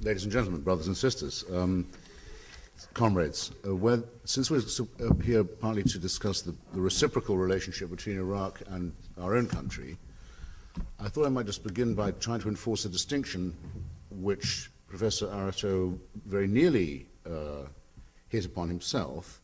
Ladies and gentlemen, brothers and sisters, comrades, since we're here partly to discuss the reciprocal relationship between Iraq and our own country, I thought I might just begin by trying to enforce a distinction which Professor Arato very nearly hit upon himself,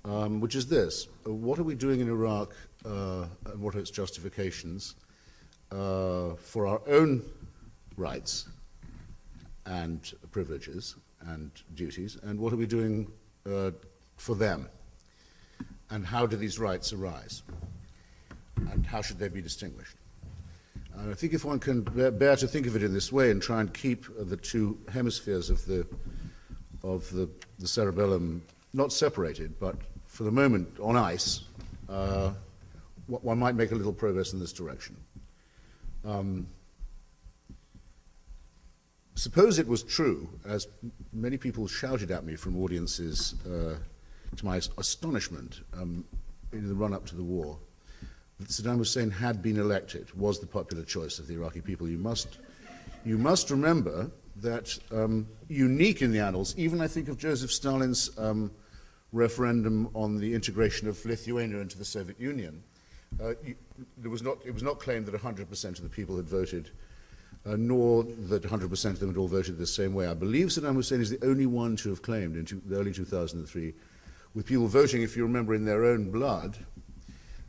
which is this. What are we doing in Iraq and what are its justifications for our own rights and privileges and duties, and what are we doing for them? And how do these rights arise? And how should they be distinguished? And I think if one can bear to think of it in this way and try and keep the two hemispheres of the cerebellum not separated, but for the moment on ice, one might make a little progress in this direction. Suppose it was true, as many people shouted at me from audiences, to my astonishment, in the run-up to the war, that Saddam Hussein had been elected, was the popular choice of the Iraqi people. You must remember that unique in the annals, even I think of Joseph Stalin's referendum on the integration of Lithuania into the Soviet Union, it was not claimed that 100% of the people had voted, nor that 100% of them had all voted the same way. I believe Saddam Hussein is the only one to have claimed in the early 2003, with people voting, if you remember, in their own blood,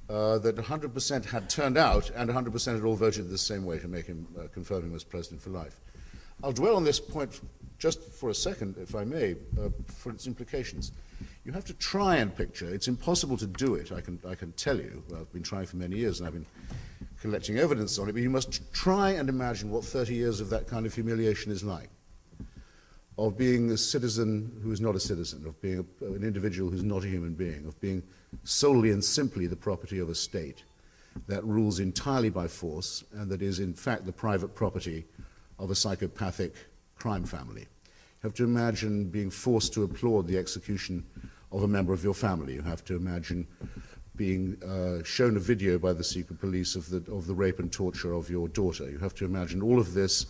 that 100% had turned out and 100% had all voted the same way to make him, confirm him as president for life. I'll dwell on this point just for a second, if I may, for its implications. You have to try and picture, it's impossible to do it, I can tell you. Well, I've been trying for many years and I've been collecting evidence on it, but you must try and imagine what 30 years of that kind of humiliation is like, of being a citizen who is not a citizen, of being an individual who's not a human being, of being solely and simply the property of a state that rules entirely by force and that is in fact the private property of a psychopathic crime family. You have to imagine being forced to applaud the execution of a member of your family. You have to imagine being shown a video by the secret police of the rape and torture of your daughter. You have to imagine all of this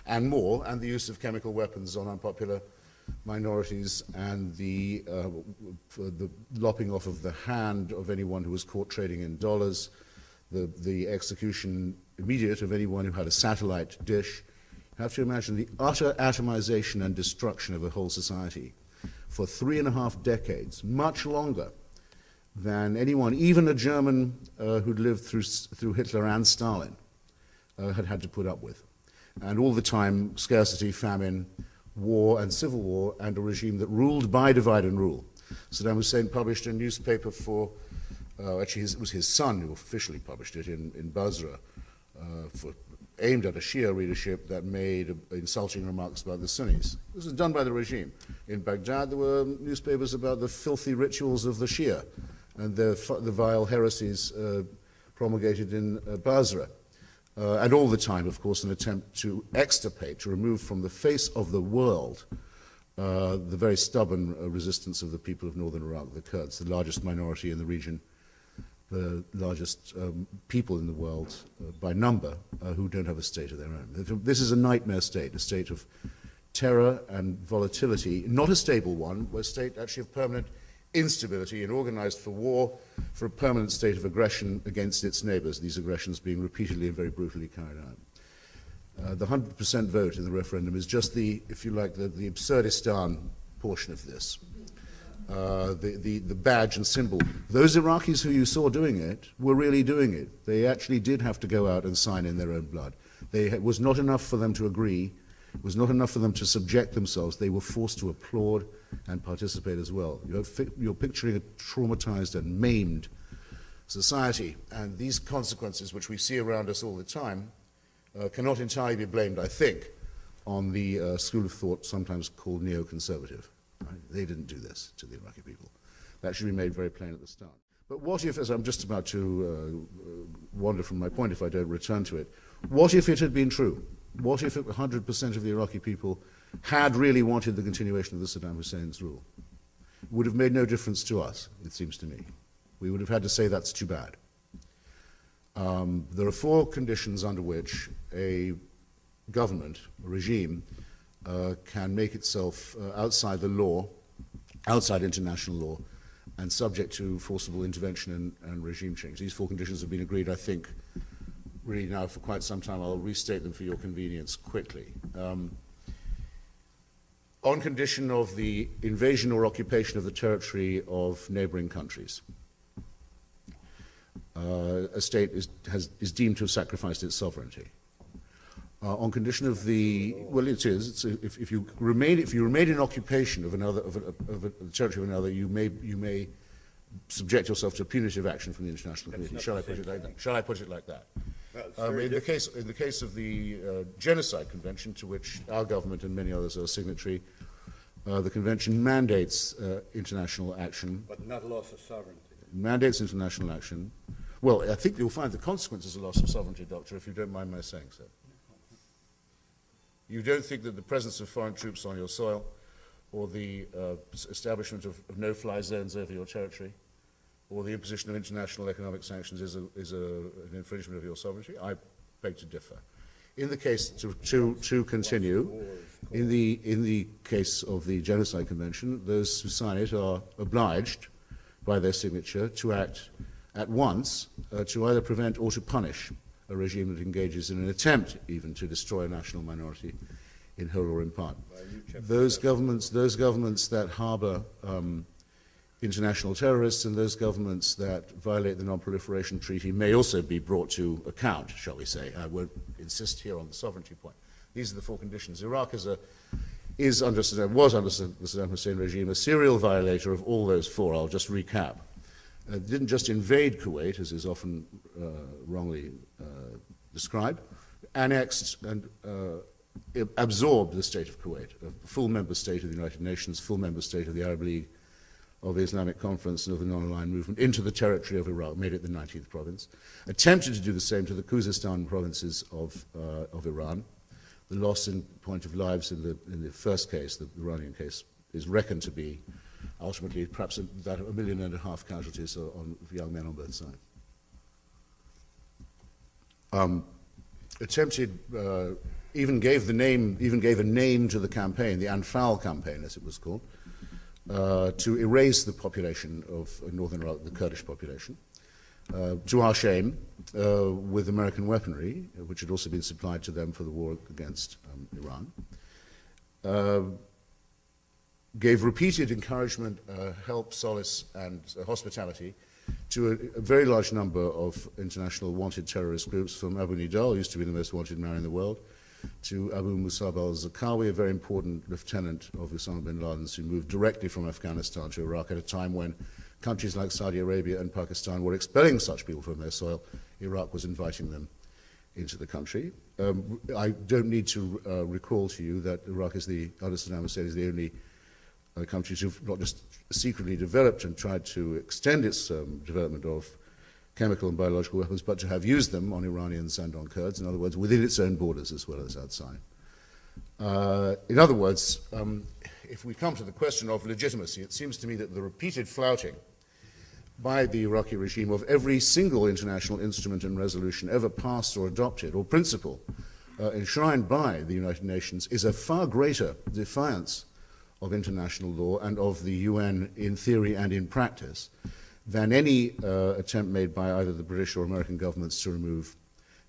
and more, and the use of chemical weapons on unpopular minorities, and the lopping off of the hand of anyone who was caught trading in dollars, the execution immediate of anyone who had a satellite dish. You have to imagine the utter atomization and destruction of a whole society for 3.5 decades, much longer than anyone, even a German who'd lived through Hitler and Stalin, had had to put up with. And all the time, scarcity, famine, war and civil war, and a regime that ruled by divide and rule. Saddam Hussein published a newspaper for, actually it was his son who officially published it in Basra, aimed at a Shia readership that made insulting remarks about the Sunnis. This was done by the regime. In Baghdad, there were newspapers about the filthy rituals of the Shia and the vile heresies promulgated in Basra. And all the time, of course, an attempt to extirpate, to remove from the face of the world the very stubborn resistance of the people of northern Iraq, the Kurds, the largest minority in the region, the largest people in the world by number who don't have a state of their own. This is a nightmare state, a state of terror and volatility, not a stable one, but a state actually of permanent instability and organized for war, for a permanent state of aggression against its neighbors, these aggressions being repeatedly and very brutally carried out. The 100% vote in the referendum is just the, if you like, the Absurdistan portion of this. The badge and symbol. Those Iraqis who you saw doing it were really doing it. They actually did have to go out and sign in their own blood. It was not enough for them to agree. It was not enough for them to subject themselves. They were forced to applaud and participate as well. You're picturing a traumatized and maimed society, and these consequences, which we see around us all the time, cannot entirely be blamed, I think, on the school of thought sometimes called neoconservative. Right? They didn't do this to the Iraqi people. That should be made very plain at the start. But what if, as I'm just about to wander from my point if I don't return to it, what if it had been true? What if 100% of the Iraqi people had really wanted the continuation of the Saddam Hussein's rule? It would have made no difference to us, it seems to me. We would have had to say that's too bad. There are 4 conditions under which a government, a regime, can make itself outside the law, outside international law, and subject to forcible intervention and regime change. These four conditions have been agreed, I think, really now for quite some time. I'll restate them for your convenience quickly. On condition of the invasion or occupation of the territory of neighboring countries, a state is deemed to have sacrificed its sovereignty. On condition of the, well, it is. If you remain in occupation of another of a territory of another, you may subject yourself to punitive action from the international community. Shall I put it like that? Shall I put it like that? In the case of the Genocide Convention, to which our government and many others are signatory, the convention mandates international action. But not loss of sovereignty. Mandates international action. Well, I think you'll find the consequences of loss of sovereignty, Doctor, if you don't mind my saying so. You don't think that the presence of foreign troops on your soil or the establishment of no-fly zones over your territory or the imposition of international economic sanctions is an infringement of your sovereignty? I beg to differ. In the case, to continue, in the case of the Genocide Convention, those who sign it are obliged by their signature to act at once to either prevent or to punish a regime that engages in an attempt even to destroy a national minority in whole or in part. Those governments that harbor international terrorists and those governments that violate the Non-Proliferation Treaty may also be brought to account, shall we say. I won't insist here on the sovereignty point. These are the four conditions. Iraq was under the Saddam Hussein regime a serial violator of all those four. I'll just recap. It didn't just invade Kuwait, as is often wrongly described, annexed and absorbed the state of Kuwait, a full member state of the United Nations, full member state of the Arab League, of the Islamic Conference and of the Non-Aligned Movement, into the territory of Iraq, made it the 19th province, attempted to do the same to the Khuzestan provinces of Iran. The loss in point of lives in the first case, the Iranian case, is reckoned to be ultimately perhaps that of 1.5 million casualties on young men on both sides. Attempted, even gave a name to the campaign, the Anfal campaign, as it was called, to erase the population of northern Iraq, the Kurdish population, to our shame, with American weaponry, which had also been supplied to them for the war against Iran. Gave repeated encouragement, help, solace, and hospitality to a very large number of international wanted terrorist groups, from Abu Nidal, used to be the most wanted man in the world, to Abu Musab al-Zarqawi, a very important lieutenant of Osama bin Laden's, who moved directly from Afghanistan to Iraq at a time when countries like Saudi Arabia and Pakistan were expelling such people from their soil. Iraq was inviting them into the country. I don't need to recall to you that Iraq is under Saddam Hussein, is the only country to not just secretly developed and tried to extend its development of chemical and biological weapons, but to have used them on Iranians and on Kurds, in other words, within its own borders as well as outside. In other words, if we come to the question of legitimacy, it seems to me that the repeated flouting by the Iraqi regime of every single international instrument and resolution ever passed or adopted, or principle enshrined by the United Nations, is a far greater defiance of international law and of the UN in theory and in practice than any attempt made by either the British or American governments to remove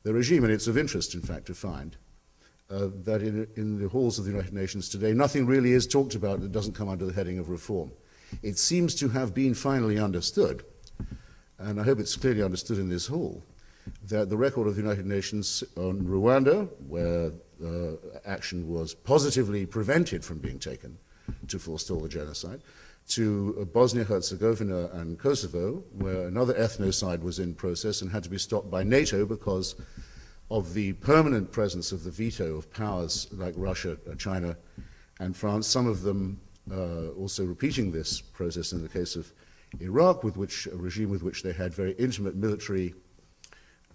the regime. And it's of interest, in fact, to find that in the halls of the United Nations today, nothing really is talked about that doesn't come under the heading of reform. It seems to have been finally understood, and I hope it's clearly understood in this hall, that the record of the United Nations on Rwanda, where action was positively prevented from being taken to forestall the genocide, to Bosnia-Herzegovina and Kosovo, where another ethnocide was in process and had to be stopped by NATO because of the permanent presence of the veto of powers like Russia, China, and France, some of them also repeating this process in the case of Iraq, with which a regime with which they had very intimate military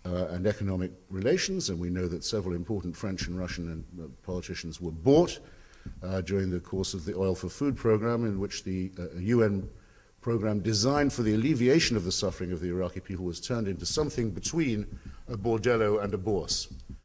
and economic relations, and we know that several important French and Russian politicians were bought during the course of the Oil for Food program, in which the UN program designed for the alleviation of the suffering of the Iraqi people was turned into something between a bordello and a bourse.